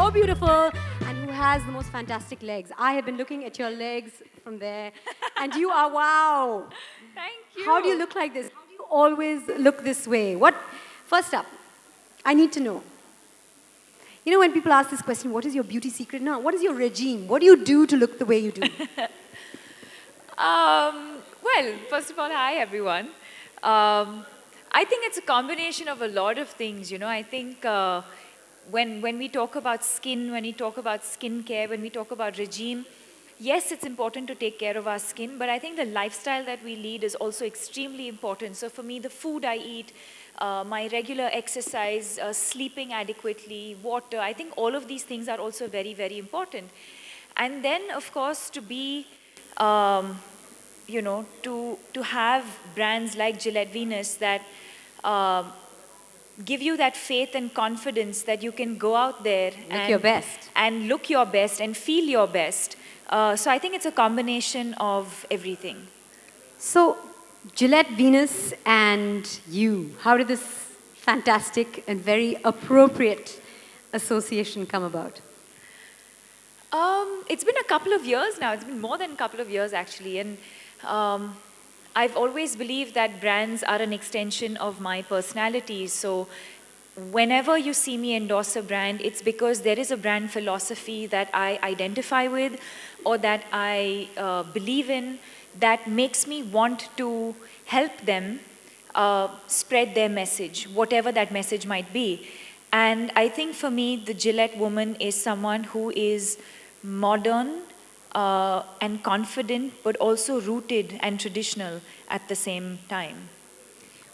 so beautiful and who has the most fantastic legs. I have been looking at your legs from there, and you are wow. Thank you. How do you look like this? How do you always look this way? First up, I need to know. You know, when people ask this question, what is your beauty secret now? What is your regime? What do you do to look the way you do? Well, first of all, hi everyone. I think it's a combination of a lot of things. You know, I think when we talk about skin, when we talk about skincare, when we talk about regime, yes, it's important to take care of our skin, but I think the lifestyle that we lead is also extremely important. So for me, the food I eat, my regular exercise, sleeping adequately, water, I think all of these things are also very, very important. And then, of course, to be, to have brands like Gillette Venus that give you that faith and confidence that you can go out there Look your best. And look your best and feel your best. So I think it's a combination of everything. So, Gillette Venus and you, how did this fantastic and very appropriate association come about? It's been a couple of years now. It's been more than a couple of years, actually. And I've always believed that brands are an extension of my personality. So whenever you see me endorse a brand, it's because there is a brand philosophy that I identify with or that I believe in that makes me want to help them spread their message, whatever that message might be. And I think for me, the Gillette woman is someone who is modern and confident, but also rooted and traditional at the same time.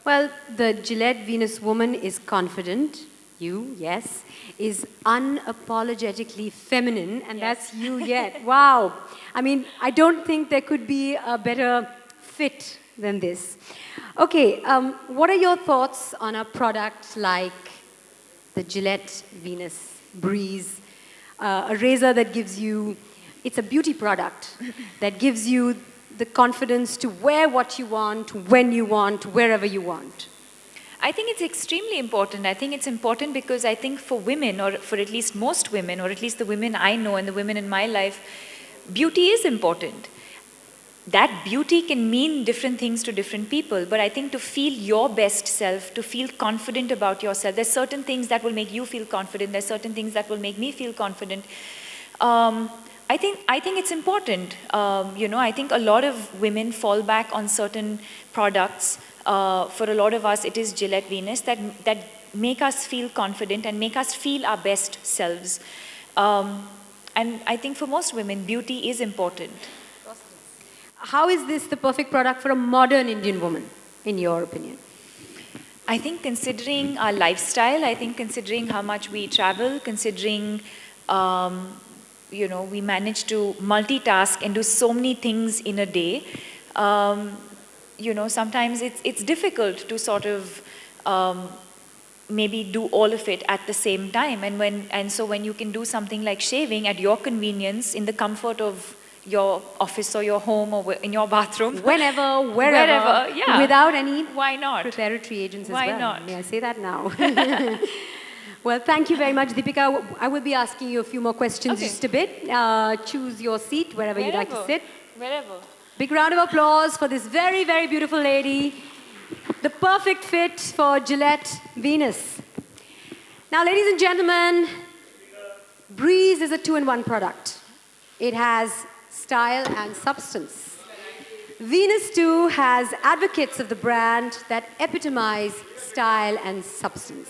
Well, the Gillette Venus woman is confident. You, yes, is unapologetically feminine, and Yes. that's you yet. Wow. I mean, I don't think there could be a better fit than this. Okay, what are your thoughts on a product like the Gillette Venus Breeze, a razor that gives you, it's a beauty product that gives you the confidence to wear what you want, when you want, wherever you want? I think it's extremely important. I think it's important because I think for women, or for at least most women, or at least the women I know and the women in my life, beauty is important. That beauty can mean different things to different people, but I think to feel your best self, to feel confident about yourself, there's certain things that will make you feel confident, there's certain things that will make me feel confident. I think it's important. I think a lot of women fall back on certain products. For a lot of us, it is Gillette Venus that make us feel confident and make us feel our best selves. And I think for most women, beauty is important. How is this the perfect product for a modern Indian woman, in your opinion? I think considering our lifestyle, I think considering how much we travel, considering, we manage to multitask and do so many things in a day, sometimes it's difficult to sort of maybe do all of it at the same time. And so when you can do something like shaving at your convenience in the comfort of your office or your home or in your bathroom. Whenever, wherever, yeah. Without any Why not? preparatory agents as Why well. not? May I say that now? Well, thank you very much, Deepika. I will be asking you a few more questions Okay. just a bit. Choose your seat wherever you'd like to sit. Wherever. Big round of applause for this very, very beautiful lady. The perfect fit for Gillette Venus. Now, ladies and gentlemen, Breeze is a two-in-one product. It has style and substance. Venus too has advocates of the brand that epitomize style and substance.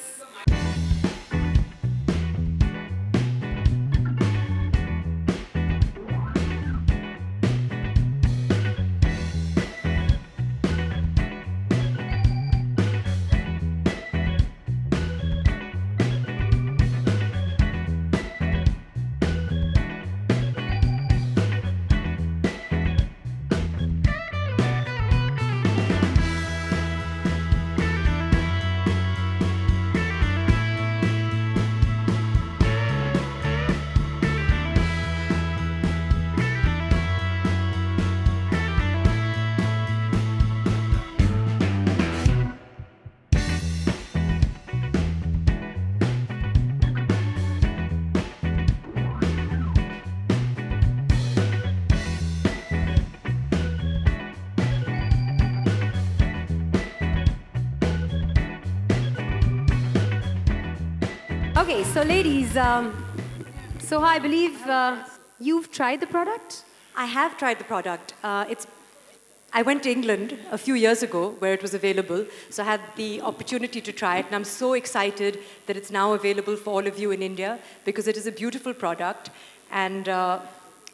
Okay, so ladies, Soha, I believe you've tried the product? I have tried the product. I went to England a few years ago where it was available, so I had the opportunity to try it, and I'm so excited that it's now available for all of you in India because it is a beautiful product, and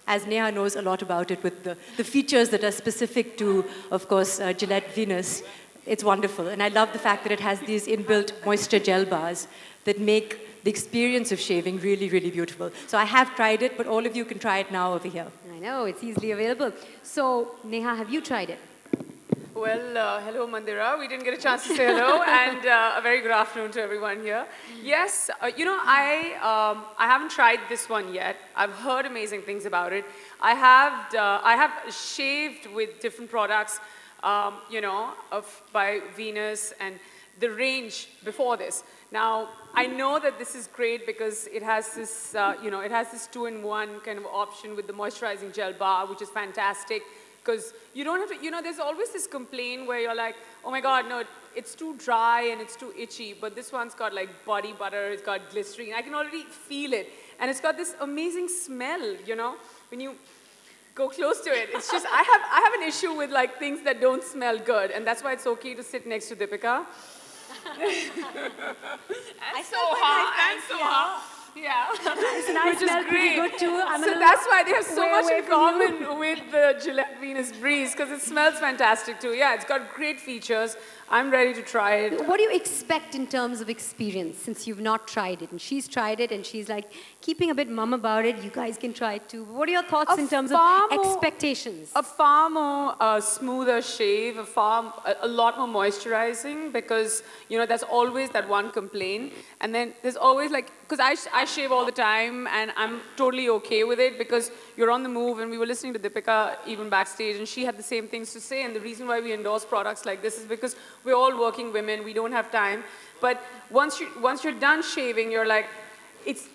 as Neha knows a lot about it with the features that are specific to, of course, Gillette Venus, it's wonderful. And I love the fact that it has these inbuilt moisture gel bars that make the experience of shaving really, really beautiful. So I have tried it, but all of you can try it now over here. I know, it's easily available. So, Neha, have you tried it? Well, hello Mandira. We didn't get a chance to say hello, and a very good afternoon to everyone here. Yes, I haven't tried this one yet. I've heard amazing things about it. I have shaved with different products, by Venus and the range before this. Now, I know that this is great because it has this, it has this two-in-one kind of option with the moisturizing gel bar, which is fantastic. Because you don't have to, there's always this complaint where you're like, oh my God, no, it's too dry and it's too itchy. But this one's got like body butter, it's got glycerine. I can already feel it. And it's got this amazing smell, when you go close to it. It's just, I have an issue with like things that don't smell good. And that's why it's okay to sit next to Deepika. and so hot. Yeah. Listen, I smell pretty good too. So that's why they have so much in common with the Gillette Venus Breeze, because it smells fantastic too. Yeah, it's got great features. I'm ready to try it. What do you expect in terms of experience since you've not tried it? And she's tried it and she's like keeping a bit mum about it. You guys can try it too. What are your thoughts in terms of expectations? A far more smoother shave, a lot more moisturizing because, there's always that one complaint. And then there's always like, because I shave all the time and I'm totally okay with it because you're on the move, and we were listening to Deepika even backstage and she had the same things to say, and the reason why we endorse products like this is because we're all working women, we don't have time. But once you're done shaving, you're like, it's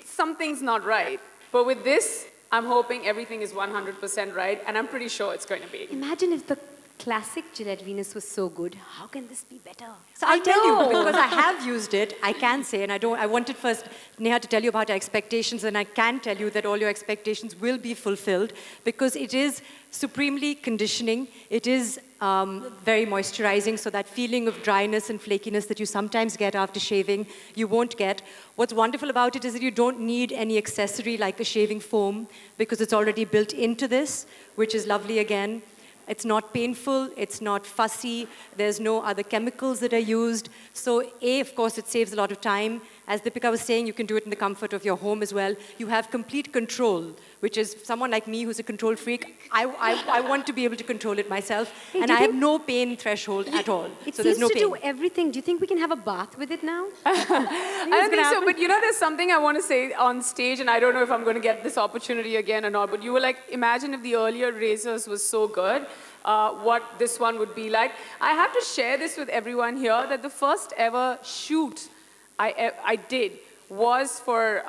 something's not right. But with this, I'm hoping everything is 100% right, and I'm pretty sure it's going to be. Imagine if the classic Gillette Venus was so good. How can this be better? So I'll tell you, because I have used it, I can say, and I wanted first Neha to tell you about our expectations, and I can tell you that all your expectations will be fulfilled because it is supremely conditioning. It is very moisturizing, so that feeling of dryness and flakiness that you sometimes get after shaving, you won't get. What's wonderful about it is that you don't need any accessory like a shaving foam because it's already built into this, which is lovely again. It's not painful, it's not fussy, there's no other chemicals that are used. So of course, it saves a lot of time. As Deepika was saying, you can do it in the comfort of your home as well. You have complete control, which is someone like me who's a control freak. I want to be able to control it myself, and I have no pain threshold at all. It so seems there's no to pain. do everything. Do you think we can have a bath with it now? I don't think so, but there's something I want to say on stage, and I don't know if I'm going to get this opportunity again or not, but you were like, imagine if the earlier razors was so good, what this one would be like. I have to share this with everyone here, that the first ever shoot I did was for,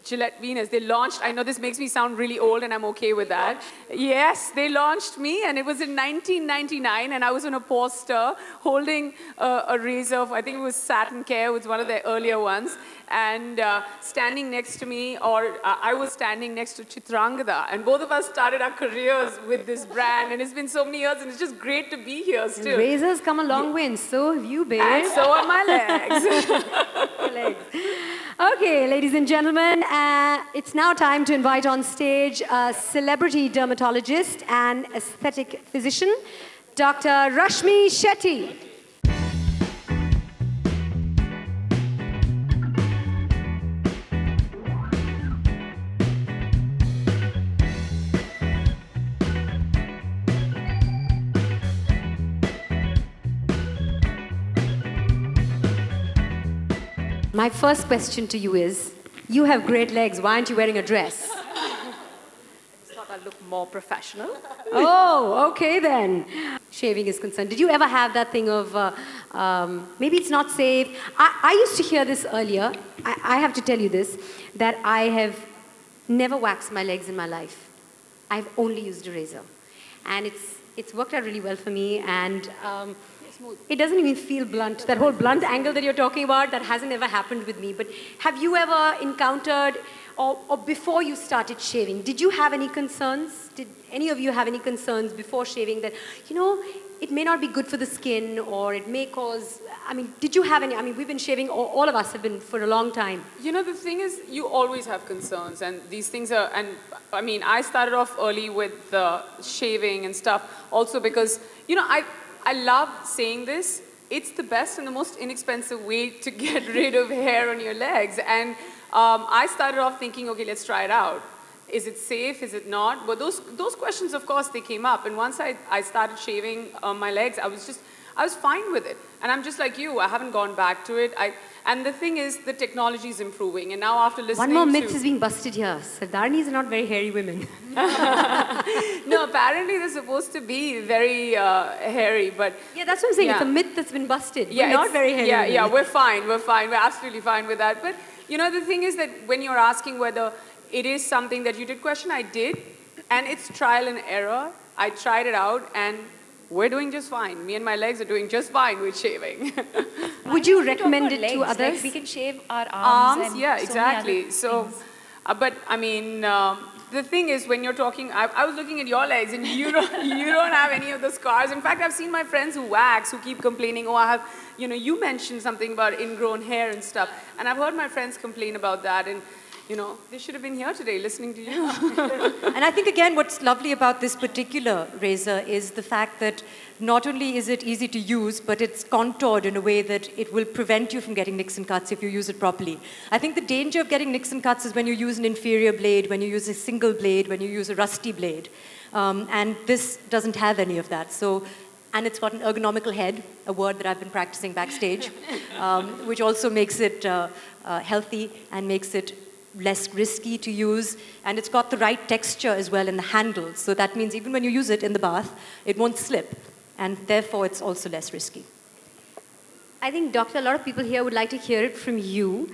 Gillette Venus. They launched, I know this makes me sound really old and I'm okay with that. Yes, they launched me, and it was in 1999, and I was on a poster holding a razor, I think it was Satin Care, it was one of their earlier ones, and standing next to me, or I was standing next to Chitrangada, and both of us started our careers with this brand, and it's been so many years, and it's just great to be here still. Razors come a long way, and so have you, babe. And so are my legs. Okay, ladies and gentlemen, it's now time to invite on stage a celebrity dermatologist and aesthetic physician, Dr. Rashmi Shetty. My first question to you is, you have great legs, why aren't you wearing a dress? I thought I'd look more professional. Oh, okay then. Shaving is concerned. Did you ever have that thing of, maybe it's not safe? I used to hear this earlier. I have to tell you this, that I have never waxed my legs in my life. I've only used a razor. And it's It's worked out really well for me, and it doesn't even feel blunt. That whole blunt angle that you're talking about, that hasn't ever happened with me. But have you ever encountered, or before you started shaving, did you have any concerns? Did any of you have any concerns before shaving that, you know, it may not be good for the skin, or it may cause, I mean, did you have any? I mean, we've been shaving, all of us have been for a long time. You know, the thing is, you always have concerns, and these things are, and I mean, I started off early with shaving and stuff, also because, you know, I love saying this, it's the best and the most inexpensive way to get rid of hair on your legs. And I started off thinking, okay, let's try it out. Is it safe? Is it not? But those questions, of course, they came up. And once I started shaving my legs, I was fine with it. And I'm just like you, I haven't gone back to it. And the thing is, the technology is improving. And now after listening One more myth is being busted here. Sardharnis are not very hairy women. No, apparently they're supposed to be very hairy, but... Yeah, that's what I'm saying. Yeah. It's a myth that's been busted. Yeah, We're not very hairy women. Yeah, we're fine. We're absolutely fine with that. But, you know, the thing is that when you're asking whether it is something that you did question, I did. And it's trial and error. I tried it out, and we're doing just fine. Me and my legs are doing just fine with shaving. Would you recommend it to others? Like we can shave our arms. And yeah, so exactly. many other So, things. but I mean, the thing is, when you're talking, I was looking at your legs, and you don't have any of the scars. In fact, I've seen my friends who wax, who keep complaining, oh, I have, you know, you mentioned something about ingrown hair and stuff, and I've heard my friends complain about that, and you know, they should have been here today listening to you. And I think, again, what's lovely about this particular razor is the fact that not only is it easy to use, but it's contoured in a way that it will prevent you from getting nicks and cuts if you use it properly. I think the danger of getting nicks and cuts is when you use an inferior blade, when you use a single blade, when you use a rusty blade. And this doesn't have any of that. So, and it's got an ergonomical head, a word that I've been practicing backstage, which also makes it healthy and makes it less risky to use, and it's got the right texture as well in the handle. So that means even when you use it in the bath, it won't slip, and therefore it's also less risky. I think, Doctor, a lot of people here would like to hear it from you,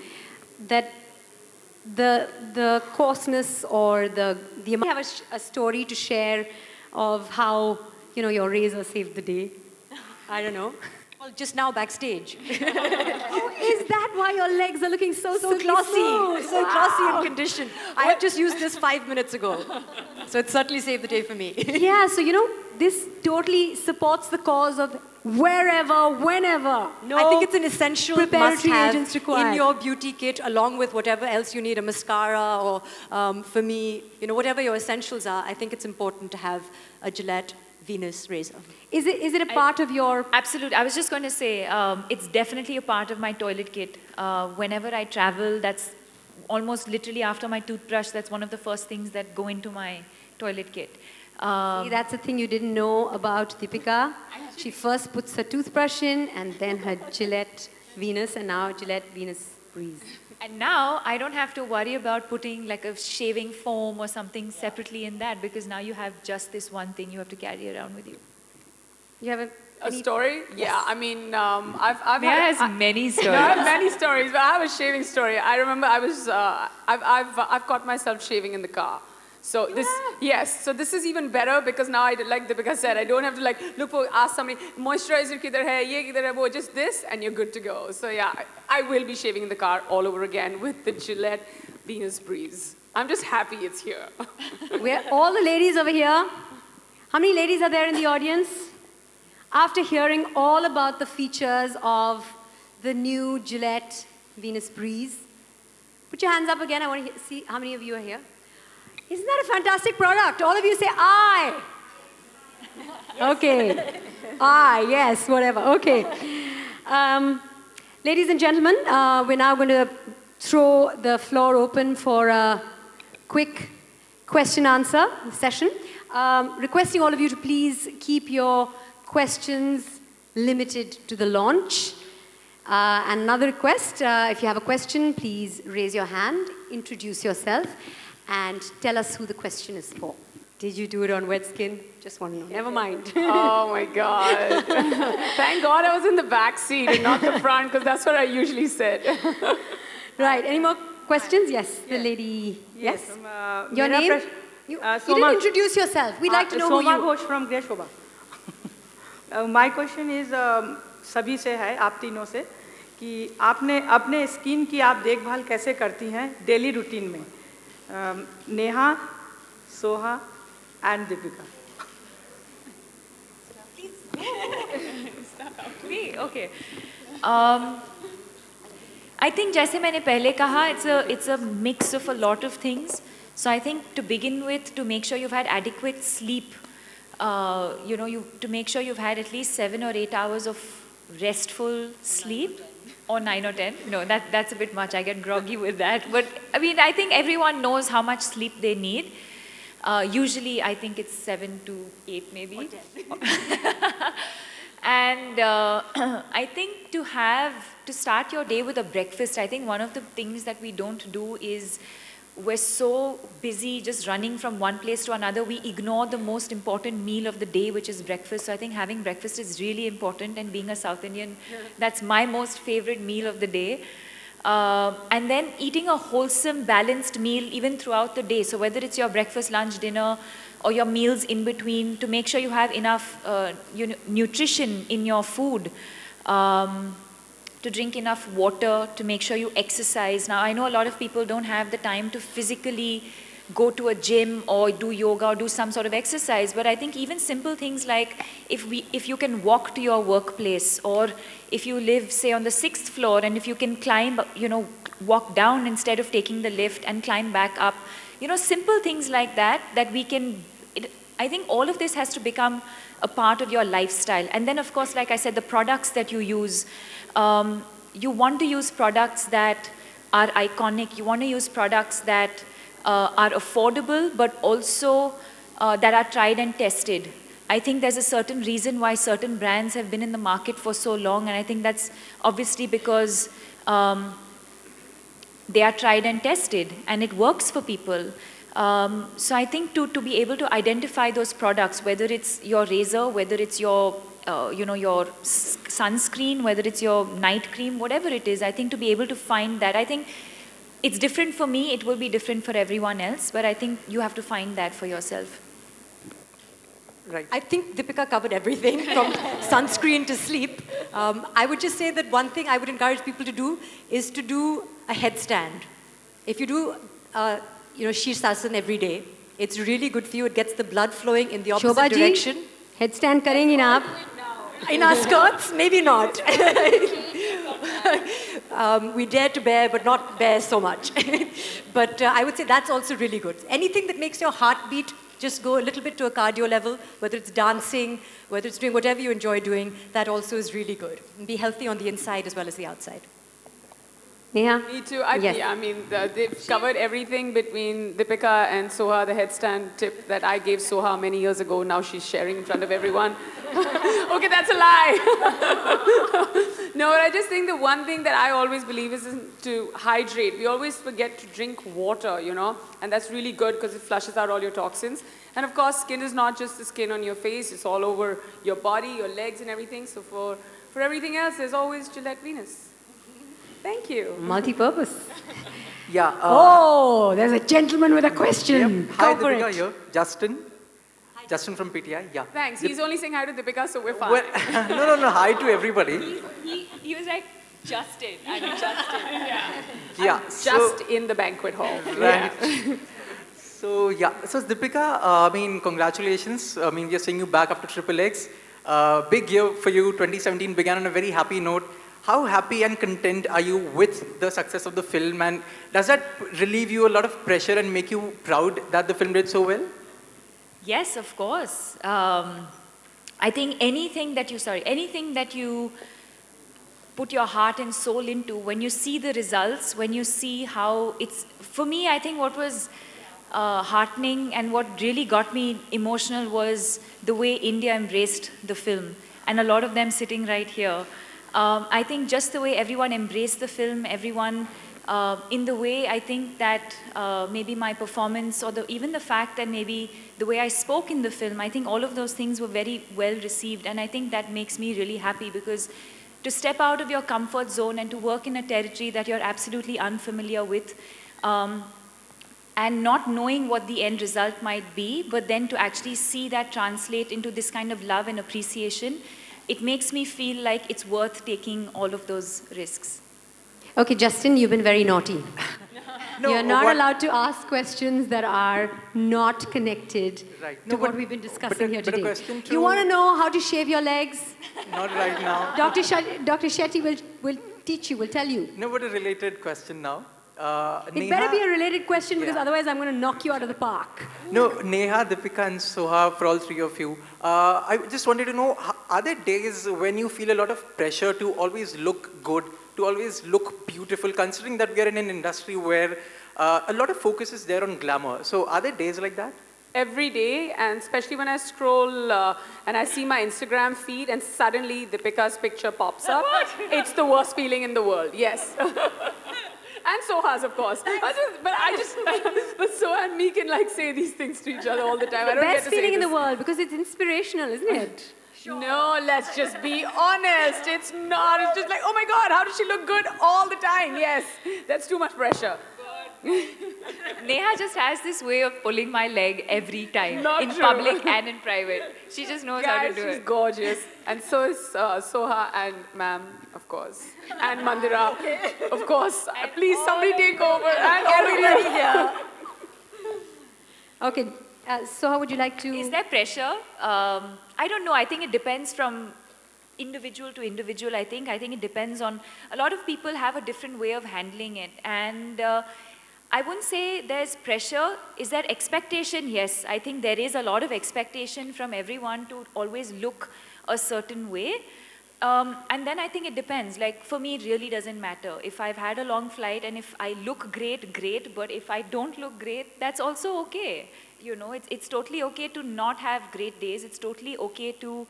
that the coarseness or the amount. You have a story to share of how, you know, your razor saved the day. I don't know. Well, just now backstage. Oh, is that why your legs are looking so So glossy, so glossy and conditioned. I have just used this 5 minutes ago. So it certainly saved the day for me. Yeah, so you know, this totally supports the cause of wherever, whenever. No I think it's an essential preparatory must-have agents required. in your beauty kit, along with whatever else you need, a mascara or, for me, you know, whatever your essentials are. I think it's important to have a Gillette Venus razor. Is it a part of your... Absolutely. I was just going to say, it's definitely a part of my toilet kit. Whenever I travel, that's almost literally after my toothbrush, that's one of the first things that go into my toilet kit. See, that's the thing you didn't know about Deepika. She first puts her toothbrush in, and then her Gillette Venus, and now Gillette Venus Breeze. And now I don't have to worry about putting like a shaving foam or something separately in that, because now you have just this one thing you have to carry around with you. You have A story? Yeah, I mean, I've Maya had... has many stories. No, I have many stories, but I have a shaving story. I remember I was, I've caught myself shaving in the car. So this, yes, so this is even better because now like Deepika said, I don't have to like look for, ask somebody, moisturizer kidhar hai, ye kidhar hai, wo, just this, and you're good to go. So yeah, I will be shaving in the car all over again with the Gillette Venus Breeze. I'm just happy it's here. We're all the ladies over here. How many ladies are there in the audience? After hearing all about the features of the new Gillette Venus Breeze, put your hands up again. I want to see how many of you are here. Isn't that a fantastic product? All of you say, aye. Okay. Aye, yes, whatever. Okay. Ladies and gentlemen, we're now going to throw the floor open for a quick question-answer session. Requesting all of you to please keep your questions limited to the launch. And another request, if you have a question, please raise your hand, introduce yourself, and tell us who the question is for. Did you do it on wet skin? Just want to know. Never mind. Oh my God. Thank God I was in the back seat and not the front, because that's what I usually said. Right, any more questions? Yes, the lady. Yes? Your name? You didn't introduce yourself. We'd like to know who you Soma Ghosh from Grey Shobha. My question is सभी से है, आप तीनों से, कि आपने अपने skin की आप देखभाल कैसे करती हैं डेली रूटीन में? Neha, Soha and Deepika. Okay. I think जैसे मैंने पहले कहा, it's a mix of a lot of things. So I think to begin with, to make sure you've had adequate sleep, to make sure you've had at least 7 or 8 hours of restful sleep, or 9 or 10. No, that's a bit much. I get groggy with that. But I mean, I think everyone knows how much sleep they need. Usually, I think it's 7 to 8 maybe. Or 10. And I think to start your day with a breakfast, I think one of the things that we don't do is we're so busy just running from one place to another, we ignore the most important meal of the day, which is breakfast. So I think having breakfast is really important, and being a South Indian, that's my most favorite meal of the day. And then eating a wholesome, balanced meal even throughout the day. So whether it's your breakfast, lunch, dinner, or your meals in between, to make sure you have enough nutrition in your food, to drink enough water, to make sure you exercise. Now, I know a lot of people don't have the time to physically go to a gym or do yoga or do some sort of exercise, but I think even simple things like if you can walk to your workplace, or if you live, say, on the 6th floor, and if you can climb, walk down instead of taking the lift and climb back up, simple things like that we can, I think all of this has to become a part of your lifestyle. And then, of course, like I said, the products that you use, you want to use products that are iconic. You want to use products that are affordable, but also that are tried and tested. I think there's a certain reason why certain brands have been in the market for so long, and I think that's obviously because they are tried and tested, and it works for people. So I think to be able to identify those products, whether it's your razor, whether it's your your sunscreen, whether it's your night cream, whatever it is, I think to be able to find that, I think it's different for me, it will be different for everyone else, but I think you have to find that for yourself. Right. I think Deepika covered everything from sunscreen to sleep. I would just say that one thing I would encourage people to do is to do a headstand. If you do, Shirsasan every day, it's really good for you. It gets the blood flowing in the opposite Shobha direction. Ji, headstand karengi na aap? In our skirts? Maybe not. We dare to bear, but not bear so much. But I would say that's also really good. Anything that makes your heart beat, just go a little bit to a cardio level, whether it's dancing, whether it's doing whatever you enjoy doing, that also is really good. And be healthy on the inside as well as the outside. Neha? Me too. Yes. Yeah, I mean, they've covered everything between Deepika and Soha, the headstand tip that I gave Soha many years ago. Now she's sharing in front of everyone. Okay, that's a lie. No, but I just think the one thing that I always believe is to hydrate. We always forget to drink water, and that's really good because it flushes out all your toxins. And of course, skin is not just the skin on your face, it's all over your body, your legs and everything. So for everything else, there's always Gillette Venus. Thank you. Multi-purpose. Yeah. There's a gentleman with a question. Yep. Hi, Go for Deepika it. here. Justin. Justin from PTI. Yeah. Thanks. He's only saying hi to Deepika, so we're fine. Well, no. Hi to everybody. He was like, Justin. I'm Justin. Yeah. Just in the banquet hall. Right. So Deepika, congratulations. We are seeing you back after Triple X. Big year for you. 2017 began on a very happy note. How happy and content are you with the success of the film, and does that relieve you a lot of pressure and make you proud that the film did so well? Yes, of course. I think anything that you put your heart and soul into, when you see the results, when you see how it's, for me, I think what was heartening and what really got me emotional was the way India embraced the film, and a lot of them sitting right here. I think just the way everyone embraced the film, everyone, in the way I think that maybe my performance, or even the fact that maybe the way I spoke in the film, I think all of those things were very well received, and I think that makes me really happy, because to step out of your comfort zone and to work in a territory that you're absolutely unfamiliar with, and not knowing what the end result might be, but then to actually see that translate into this kind of love and appreciation, it makes me feel like it's worth taking all of those risks. Okay, Justin, you've been very naughty. No, You're not what- allowed to ask questions that are not connected Right. to No, what but- we've been but discussing a- here but a today. question You to- want to know how to shave your legs? Not right now. Dr. Shetty will teach you, will tell you. No, but a related question now. It better be a related question because Yeah. otherwise I'm going to knock you out of the park. No, Neha, Deepika, and Soha, for all three of you, I just wanted to know, are there days when you feel a lot of pressure to always look good, to always look beautiful, considering that we are in an industry where a lot of focus is there on glamour. So are there days like that? Every day, and especially when I scroll and I see my Instagram feed and suddenly Deepika's picture pops up, it's the worst feeling in the world, yes. And Soha's, of course. But Soha and me can like say these things to each other all the time. I don't get Best to say feeling in the this. world because it's inspirational, isn't it? No, let's just be honest. It's not. It's just like, oh my God, how does she look good all the time? Yes, that's too much pressure. Neha just has this way of pulling my leg every time, Not in true. public and in private. She just knows how Guys, to do she's it. gorgeous. And so is Soha and Ma'am, of course. And Mandira, of course. Please, somebody take over. And everybody here. Okay, so how would you like to... Is there pressure? I don't know. I think it depends from individual to individual. I think it depends on, a lot of people have a different way of handling it. And I wouldn't say there's pressure. Is there expectation? Yes, I think there is a lot of expectation from everyone to always look a certain way. And then I think it depends. Like for me, it really doesn't matter. If I've had a long flight and if I look great, great. But if I don't look great, that's also okay. You know, it's totally okay to not have great days. It's totally okay to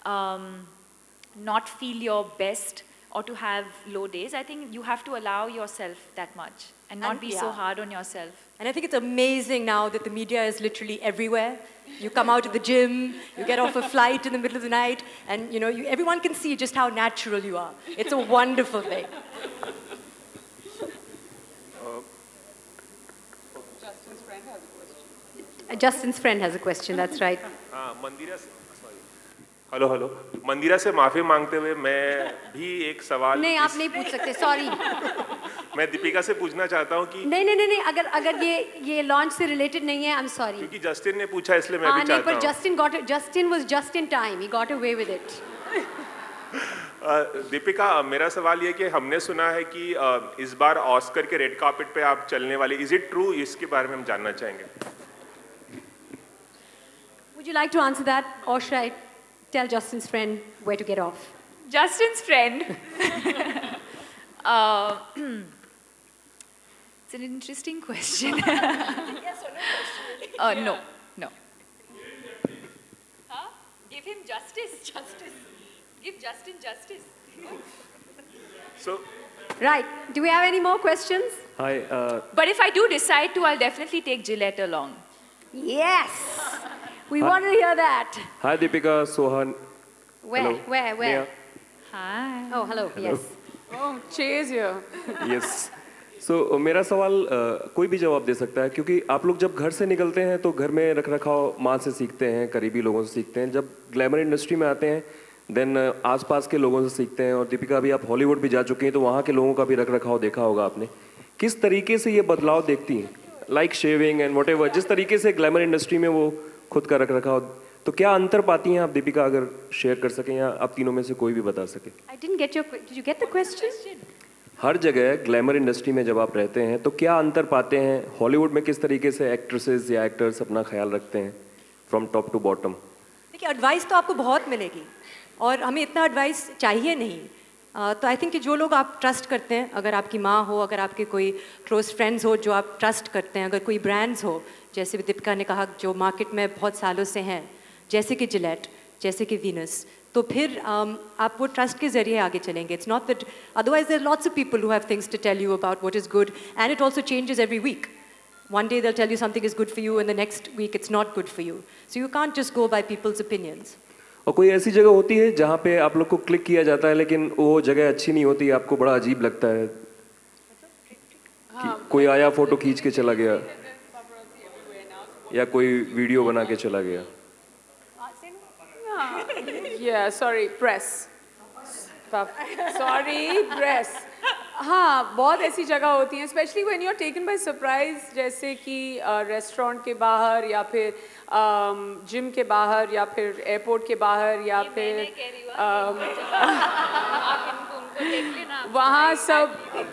not feel your best or to have low days. I think you have to allow yourself that much and not be so hard on yourself. And I think it's amazing now that the media is literally everywhere. You come out of the gym, you get off a flight in the middle of the night, and you know, everyone can see just how natural you are. It's a wonderful thing. Justin's friend has a question, that's right. मंदिरा से hello hello मंदिरा से माफी मांगते हुए मैं भी एक सवाल नहीं, आप नहीं पूछ सकते, सॉरी. मैं दीपिका से पूछना चाहता हूँ कि नहीं, अगर ये लॉन्च से रिलेटेड नहीं है, I'm sorry. क्योंकि जस्टिन ने पूछा इसलिए मैं भी नहीं, चाहता पर हूँ Justin was just in time. He got away with it. Deepika मेरा सवाल ये कि हमने सुना है कि इस बार ऑस्कर के रेड कार्पेट पे आप चलने वाली, इज इट ट्रू? इसके बारे में हम जानना चाहेंगे. Would you like to answer that, or should I tell Justin's friend where to get off? Justin's friend. It's an interesting question. Yes or no question? No. Huh? Give him justice. Give Justin justice. So Right. Do we have any more questions? Hi, But if I do decide to, I'll definitely take Gillette along. Yes. We want to hear that. hi Deepika, Sohan. Where? Hello. Where? Neha. Hi. Oh, hello. Yes. Oh, Che's here. Yes. So मेरा सवाल कोई भी जवाब दे सकता है क्योंकि आप लोग जब घर से निकलते हैं तो घर में रख रखाव माँ से सीखते हैं, करीबी लोगों से सीखते हैं. जब ग्लैमर इंडस्ट्री में आते हैं देन आसपास के लोगों से सीखते हैं. और दीपिका अभी आप हॉलीवुड भी जा चुकी हैं तो वहाँ के लोगों का भी रख रखाव देखा होगा आपने. किस तरीके से ये बदलाव देखती हैं? Like shaving and what ever, जिस तरीके से ग्लैमर इंडस्ट्री में वो खुद का रख रखाव, तो क्या अंतर पाती हैं आप दीपिका, अगर शेयर कर सकें या आप तीनों में से कोई भी बता सके? I didn't get your. Did you get the question? हर जगह ग्लैमर इंडस्ट्री में जब आप रहते हैं तो क्या अंतर पाते हैं? हॉलीवुड में किस तरीके से एक्ट्रेसेस या एक्टर्स अपना ख्याल रखते हैं फ्रॉम टॉप टू बॉटम? देखिए, एडवाइस तो आपको बहुत मिलेगी और हमें इतना एडवाइस चाहिए नहीं. तो आई थिंक कि जो लोग आप ट्रस्ट करते हैं, अगर आपकी माँ हो, अगर आपके कोई क्लोज फ्रेंड्स हो जो आप ट्रस्ट करते हैं, अगर कोई ब्रांड्स हो जैसे दीपिका ने कहा जो मार्केट में बहुत सालों से हैं, जैसे कि जिलेट, जैसे कि वीनस, तो फिर आप वो ट्रस्ट के जरिए आगे चलेंगे. It's not that otherwise there are lots of people who have things to tell you about what is good and it also changes every week. One day they'll tell you something is good for you and the next week it's not good for you. So you can't just go by people's opinions. और कोई ऐसी जगह होती है जहाँ पे आप लोग को क्लिक किया जाता है लेकिन वो जगह अच्छी नहीं होती, आपको बड़ा अजीब लगता है कि कोई आया फोटो खींच के चला गया या कोई वीडियो बना के चला गया? Yeah, sorry, press. Sorry, press. हाँ, बहुत ऐसी जगह होती हैं, especially when you're taken by surprise, जैसे कि रेस्टोरेंट के बाहर या फिर जिम के बाहर या फिर एयरपोर्ट के बाहर या फिर वहाँ सब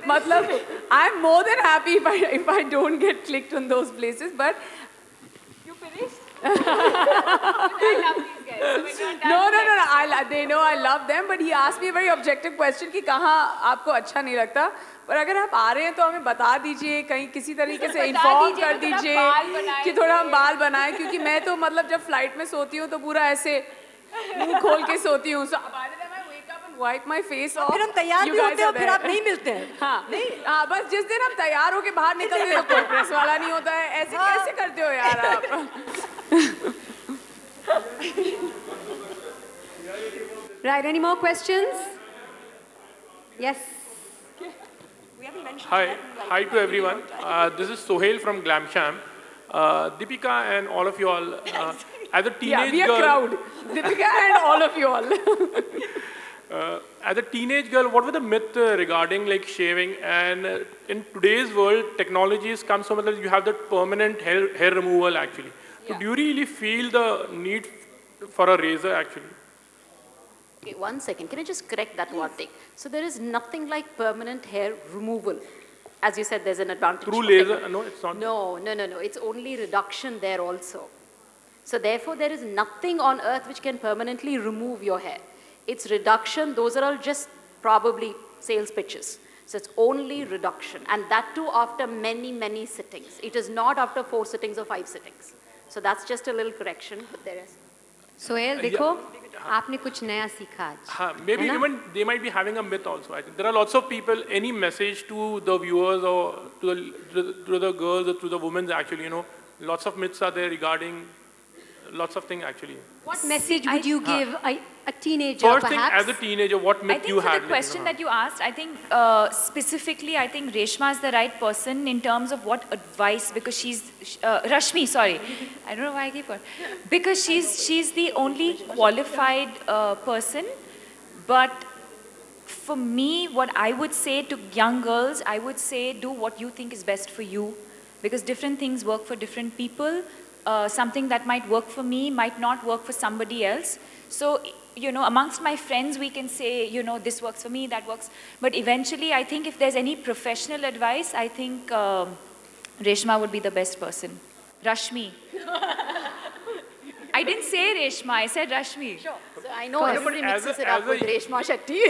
मतलब I'm more than happy if I don't get clicked on those places, but you finished? I love these guys. No. They know I love them, but he asked me a very objective question कि कहाँ आपको अच्छा नहीं लगता. पर अगर आप आ रहे हैं तो हमें बता दीजिए, कहीं किसी तरीके से इन्फॉर्म कर दीजिए कि थोड़ा हम बाल बनाएं, क्योंकि मैं तो मतलब जब फ्लाइट में सोती हूँ तो पूरा ऐसे मुंह खोल के सोती हूँ. So by the time I wake up and wipe my face off, फिर हम तैयार भी होते हैं और फिर आप नहीं मिलते हैं. हाँ, बस जिस दिन हम तैयार होके बाहर निकलते हैं तो प्रेस वाला नहीं होता है. ऐसे कैसे करते हो यार आप? Right, any more questions? Yes. Hi to everyone. This is Sohail from Glamsham. Deepika and all of you all, as a teenage we are girl, crowd. Deepika and all of you all. As a teenage girl, what were the myth regarding like shaving? And in today's world, technology has come so much that you have that permanent hair removal actually. So do you really feel the need for a razor actually? Okay, 1 second. Can I just correct that one thing? So there is nothing like permanent hair removal. As you said, there's an advantage. Through laser? No, it's not. No. It's only reduction there also. So therefore, there is nothing on earth which can permanently remove your hair. It's reduction. Those are all just probably sales pitches. So it's only reduction. And that too after many, many sittings. It is not after 4 sittings or 5 sittings. So that's just a little correction, but there is. Sohail देखो आपने कुछ नया सीखा आज. हाँ, maybe even they might be having a myth also. I think there are lots of people. Any message to the viewers or to the girls or to the women actually, lots of myths are there regarding lots of things actually. What message would you give a teenager First perhaps? thing, as a teenager, what myth you had? I think for the question that you asked, I think specifically, I think Reshma is the right person in terms of what advice, because she's, Rashmi, sorry. I don't know why I keep her. Because she's the only qualified person. But for me, what I would say to young girls, I would say do what you think is best for you. Because different things work for different people. Something that might work for me might not work for somebody else. So, amongst my friends, we can say, this works for me, that works. But eventually, I think if there's any professional advice, I think Reshma would be the best person. Rashmi. I didn't say Reshma, I said Rashmi. Sure. So I know everybody mixes it up with Reshma Shetty.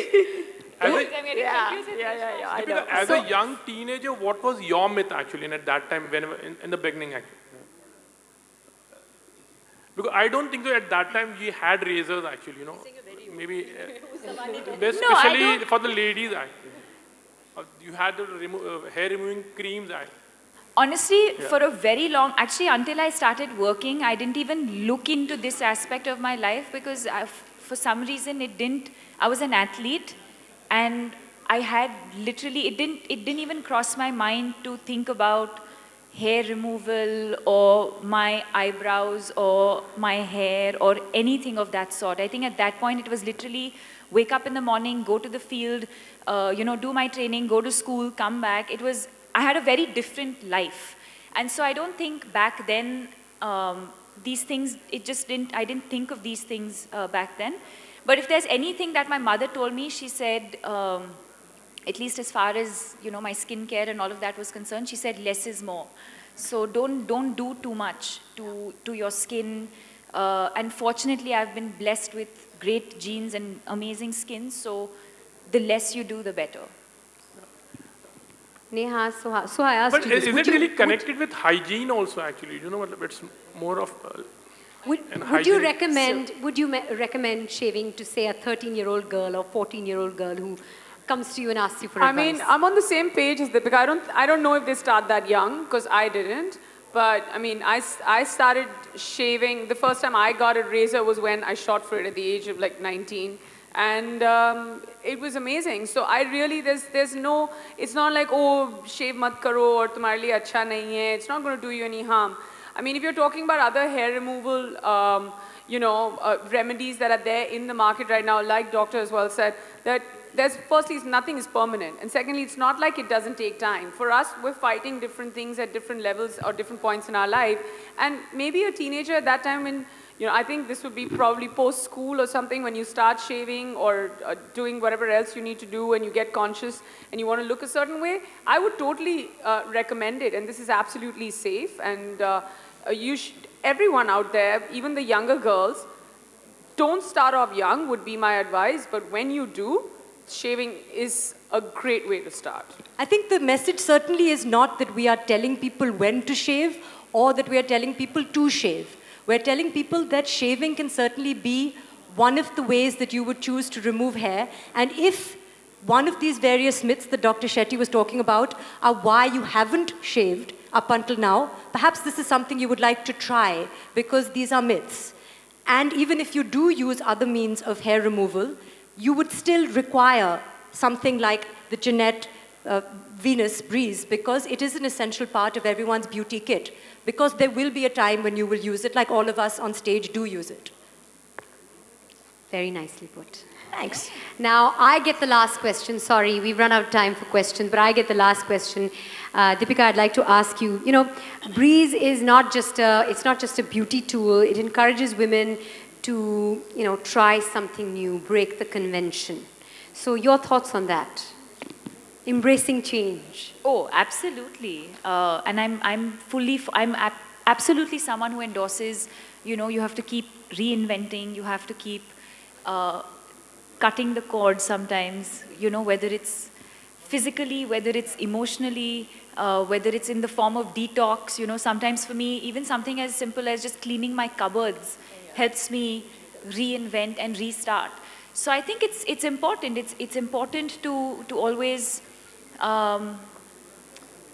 As a young teenager, what was your myth actually at that time, in the beginning actually? Because I don't think so at that time we had razors actually, maybe especially for the ladies actually. You had the hair removing creams actually. Honestly, for a very long, actually until I started working, I didn't even look into this aspect of my life because for some reason I was an athlete and I had literally, it didn't even cross my mind to think about hair removal or my eyebrows or my hair or anything of that sort. I think at that point it was literally wake up in the morning, go to the field, do my training, go to school, come back. I had a very different life. And so I don't think back then these things, I didn't think of these things back then. But if there's anything that my mother told me, she said, at least as far as my skincare and all of that was concerned, she said less is more. So don't do too much to your skin. And fortunately, I've been blessed with great genes and amazing skin. So the less you do, the better. Neha, so I asked but you this. Is it really connected with hygiene also actually? It's more of would you recommend shaving to say a 13-year-old girl or 14-year-old girl who comes to you and asks you for advice? I mean, I'm on the same page as Deepika. I don't know if they start that young, because I didn't. But I mean, I started shaving. The first time I got a razor was when I shot for it at the age of like 19. And it was amazing. So I really, there's no, it's not like, oh, shave mat karo or tumhare liye acha nahi hai. It's not going to do you any harm. I mean, if you're talking about other hair removal, remedies that are there in the market right now, like Doctor as well said, that firstly, nothing is permanent. And secondly, it's not like it doesn't take time. For us, we're fighting different things at different levels or different points in our life. And maybe a teenager at that time, when, I think this would be probably post-school or something, when you start shaving or doing whatever else you need to do and you get conscious and you want to look a certain way, I would totally recommend it. And this is absolutely safe. And everyone out there, even the younger girls, don't start off young would be my advice. But when you do, shaving is a great way to start. I think the message certainly is not that we are telling people when to shave or that we are telling people to shave. We're telling people that shaving can certainly be one of the ways that you would choose to remove hair. And if one of these various myths that Dr. Shetty was talking about are why you haven't shaved up until now, perhaps this is something you would like to try, because these are myths. And even if you do use other means of hair removal, you would still require something like the Gillette Venus Breeze, because it is an essential part of everyone's beauty kit, because there will be a time when you will use it, like all of us on stage do use it. Very nicely put. Thanks. Now, I get the last question. Sorry, we've run out of time for questions, but I get the last question. Deepika, I'd like to ask you, Breeze is not just a beauty tool. It encourages women to, try something new, break the convention. So your thoughts on that? Embracing change. Oh, absolutely. And I'm absolutely someone who endorses, you have to keep reinventing, you have to keep cutting the cord sometimes, whether it's physically, whether it's emotionally, whether it's in the form of detox, sometimes for me, even something as simple as just cleaning my cupboards helps me reinvent and restart. So I think it's important. It's important to always,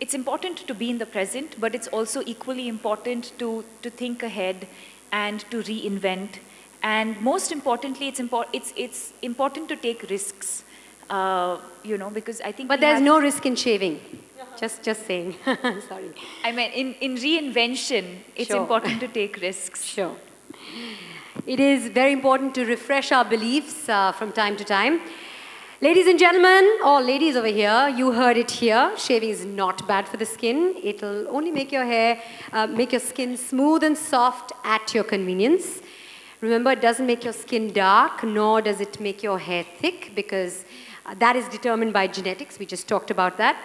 it's important to be in the present, but it's also equally important to think ahead and to reinvent. And most importantly, it's important to take risks, because I think. But there's no risk in shaving. Just saying. Sorry. I mean, in reinvention, it's important to take risks. Sure. It is very important to refresh our beliefs from time to time. Ladies and gentlemen, all ladies over here, you heard it here. Shaving is not bad for the skin. It'll only make your skin smooth and soft at your convenience. Remember, it doesn't make your skin dark, nor does it make your hair thick, because that is determined by genetics. We just talked about that.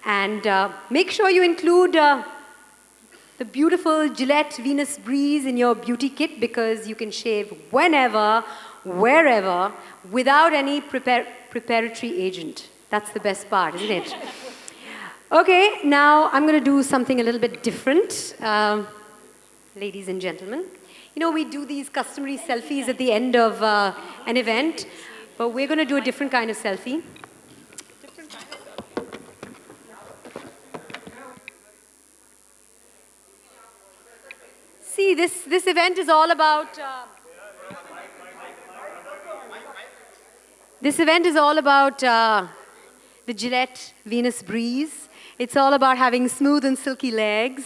And make sure you include the beautiful Gillette Venus Breeze in your beauty kit, because you can shave whenever, wherever, without any preparatory agent. That's the best part, isn't it? Okay, now I'm going to do something a little bit different. Ladies and gentlemen, we do these customary selfies at the end of an event, but we're going to do a different kind of selfie. See, this event is all about... This event is all about the Gillette Venus Breeze. It's all about having smooth and silky legs.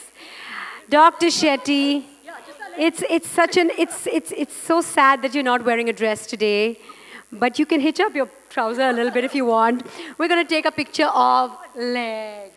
Dr. Shetty, it's so sad that you're not wearing a dress today, but you can hitch up your trouser a little bit if you want. We're going to take a picture of legs.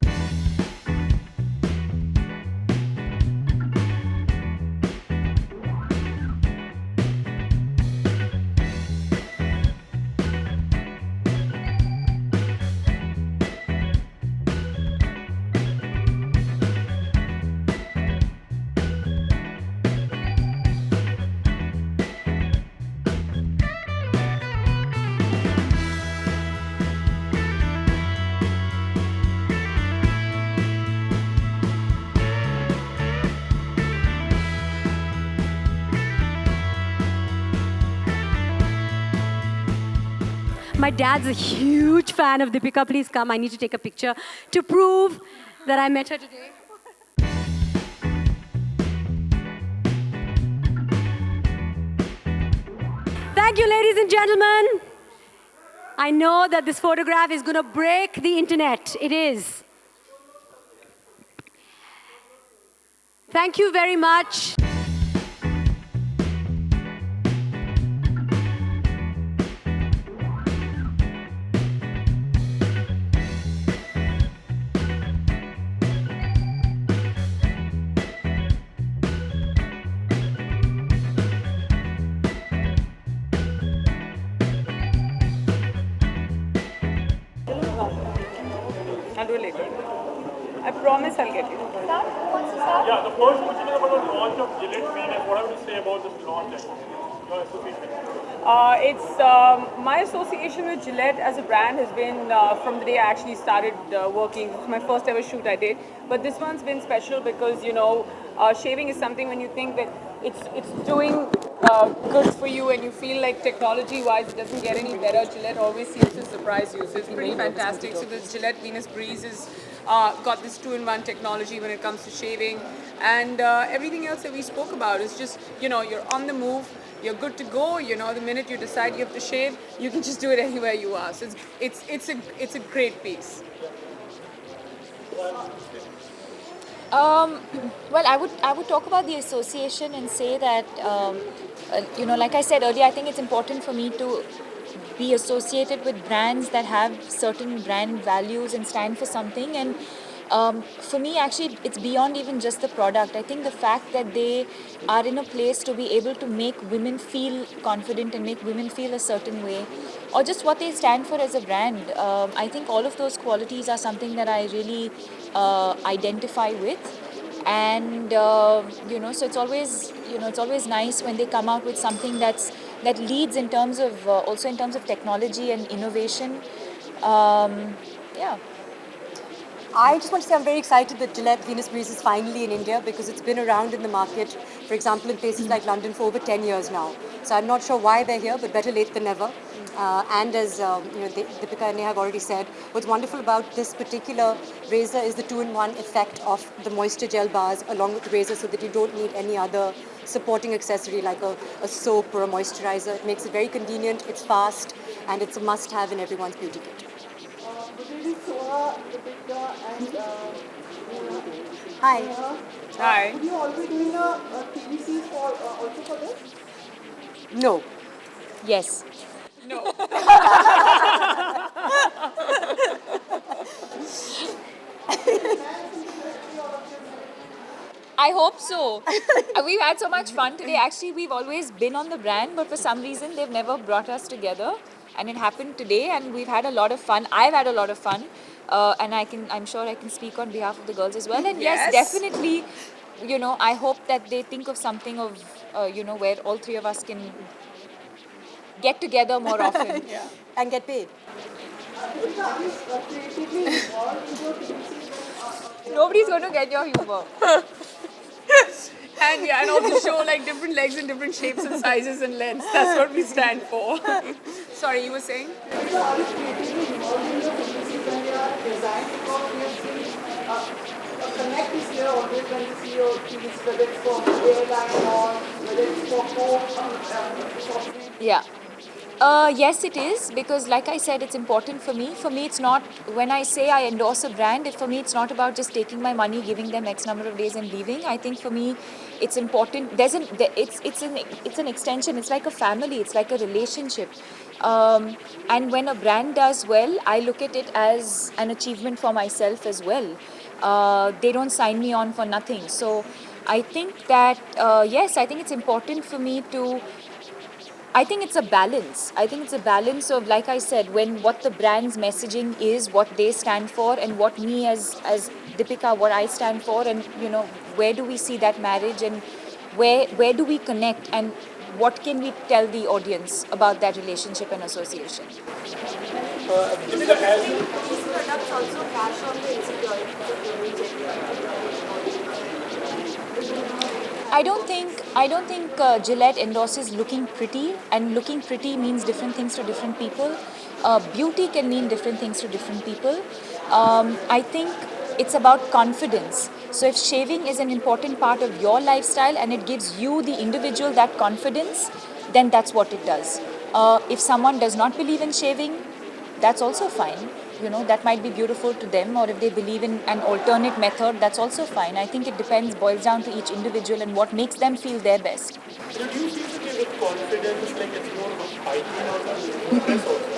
My dad's a huge fan of Deepika. Please come. I need to take a picture to prove that I met her today. Thank you, ladies and gentlemen. I know that this photograph is going to break the internet. It is. Thank you very much. I'll do it later. I promise I'll get you. Yeah, the first question is about the launch of Gillette Venus. What I would say about this launch, your association? My association with Gillette as a brand has been from the day I actually started working. It was my first ever shoot I did. But this one's been special because, shaving is something when you think that it's doing good for you and you feel like technology-wise it doesn't get any better. Gillette always seems to surprise you. So it's pretty fantastic. So this Gillette Venus Breeze is got this 2-in-1 technology when it comes to shaving. And everything else that we spoke about is just, you're on the move. You're good to go. The minute you decide you have to shave, you can just do it anywhere you are. So it's a great piece. Well, I would talk about the association and say that like I said earlier, I think it's important for me to be associated with brands that have certain brand values and stand for something. And for me, actually, it's beyond even just the product. I think the fact that they are in a place to be able to make women feel confident and make women feel a certain way, or just what they stand for as a brand. I think all of those qualities are something that I really identify with. And so it's always nice when they come out with something that leads in terms of also in terms of technology and innovation. Yeah. I just want to say I'm very excited that Gillette Venus Breeze is finally in India because it's been around in the market, for example, in places like London for over 10 years now. So I'm not sure why they're here, but better late than never. And as Deepika and Neha have already said, what's wonderful about this particular razor is the 2-in-1 effect of the moisture gel bars along with the razor, so that you don't need any other supporting accessory like a soap or a moisturizer. It makes it very convenient, it's fast, and it's a must-have in everyone's beauty kit. Hi. Hi. Would you also be doing a TVC also for this? No. Yes. No. I hope so. We've had so much fun today. Actually, we've always been on the brand, but for some reason, they've never brought us together. And it happened today, and we've had a lot of fun. I've had a lot of fun. And I'm sure I can speak on behalf of the girls as well. And yes, definitely, I hope that they think of something of, where all three of us can get together more often. And get paid. Nobody's going to get your humor. And also show like different legs in different shapes and sizes and lengths. That's what we stand for. Sorry, you were saying? Connect is here always when you see your keys, whether it's for airline or whether it's for home. Yeah. Yes, it is, because like I said, it's important for me. For me, it's not, when I say I endorse a brand, for me, it's not about just taking my money, giving them X number of days and leaving. I think for me, it's important. It's an extension. It's like a family. It's like a relationship. And when a brand does well, I look at it as an achievement for myself as well. They don't sign me on for nothing. So I think that, yes, I think it's important for me to, I think it's a balance. I think it's a balance of, like I said, when what the brand's messaging is, what they stand for, and what me as Deepika, what I stand for, and where do we see that marriage, and where do we connect, and what can we tell the audience about that relationship and association. These products also cash on the insecurity of I don't think Gillette endorses looking pretty, and looking pretty means different things to different people. Beauty can mean different things to different people. I think it's about confidence. So if shaving is an important part of your lifestyle and it gives you, the individual, that confidence, then that's what it does. If someone does not believe in shaving, that's also fine. That might be beautiful to them, or if they believe in an alternate method, that's also fine. I think it boils down to each individual and what makes them feel their best. Do you feel that with confidence, like it's more about hygiene or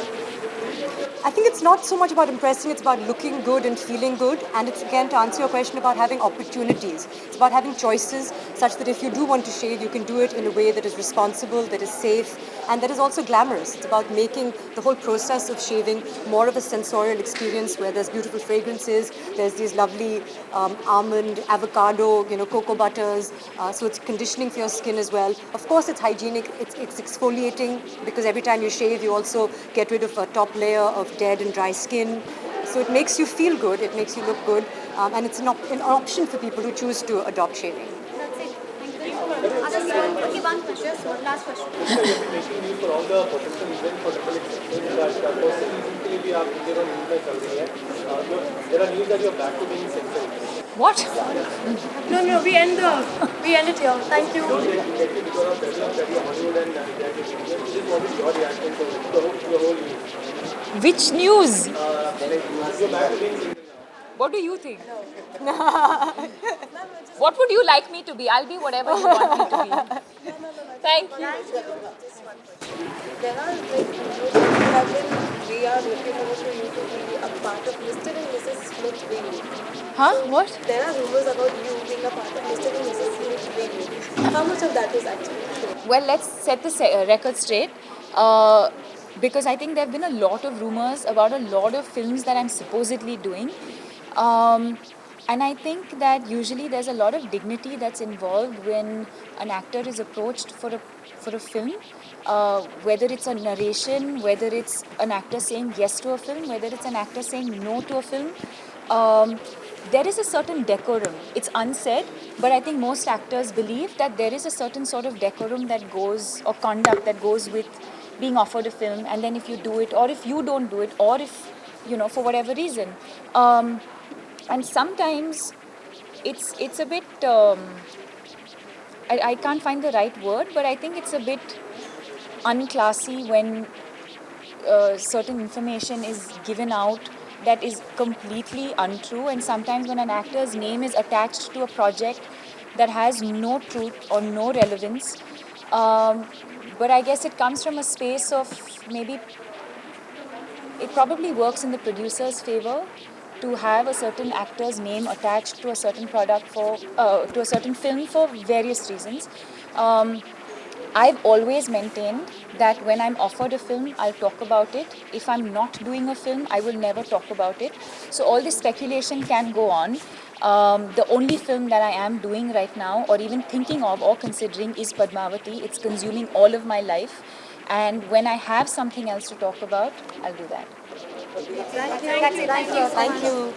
I think it's not so much about impressing, it's about looking good and feeling good. And it's, again, to answer your question, about having opportunities. It's about having choices such that if you do want to shave, you can do it in a way that is responsible, that is safe, and that is also glamorous. It's about making the whole process of shaving more of a sensorial experience where there's beautiful fragrances, there's these lovely almond, avocado, cocoa butters, so it's conditioning for your skin as well. Of course, it's hygienic, it's exfoliating, because every time you shave, you also get rid of a top layer of dead and dry skin. So it makes you feel good, it makes you look good, and it's an option for people who choose to adopt shaving. That's it. Thank you. Okay, one question. One last question. For all the potential events for that possibly भी आप India और news में चल रही है, there are news that you're back to being censored. What? No, we end it here. Thank you. Which news? What do you think? What would you like me to be? I'll be whatever you want me to be. Thank you. There are we are looking forward to you to be a part of Mr. and Mrs. Smith Video. Huh? What? There are rumors about you being a part of Mr. and Mrs. Smith Video. How much of that is actually true? Well, let's set the record straight. Because I think there have been a lot of rumors about a lot of films that I'm supposedly doing. And I think that usually there's a lot of dignity that's involved when an actor is approached for a film, whether it's a narration, whether it's an actor saying yes to a film, whether it's an actor saying no to a film. There is a certain decorum. It's unsaid, but I think most actors believe that there is a certain sort of decorum that goes, or conduct that goes with being offered a film, and then if you do it, or if you don't do it, or if, for whatever reason. And sometimes it's a bit, I can't find the right word, but I think it's a bit unclassy when certain information is given out that is completely untrue, and sometimes when an actor's name is attached to a project that has no truth or no relevance. But I guess it comes from a space of maybe, it probably works in the producer's favor to have a certain actor's name attached to a certain product to a certain film for various reasons. I've always maintained that when I'm offered a film, I'll talk about it. If I'm not doing a film, I will never talk about it. So all this speculation can go on. The only film that I am doing right now, or even thinking of or considering, is Padmavati. It's consuming all of my life. And when I have something else to talk about, I'll do that. Thank you.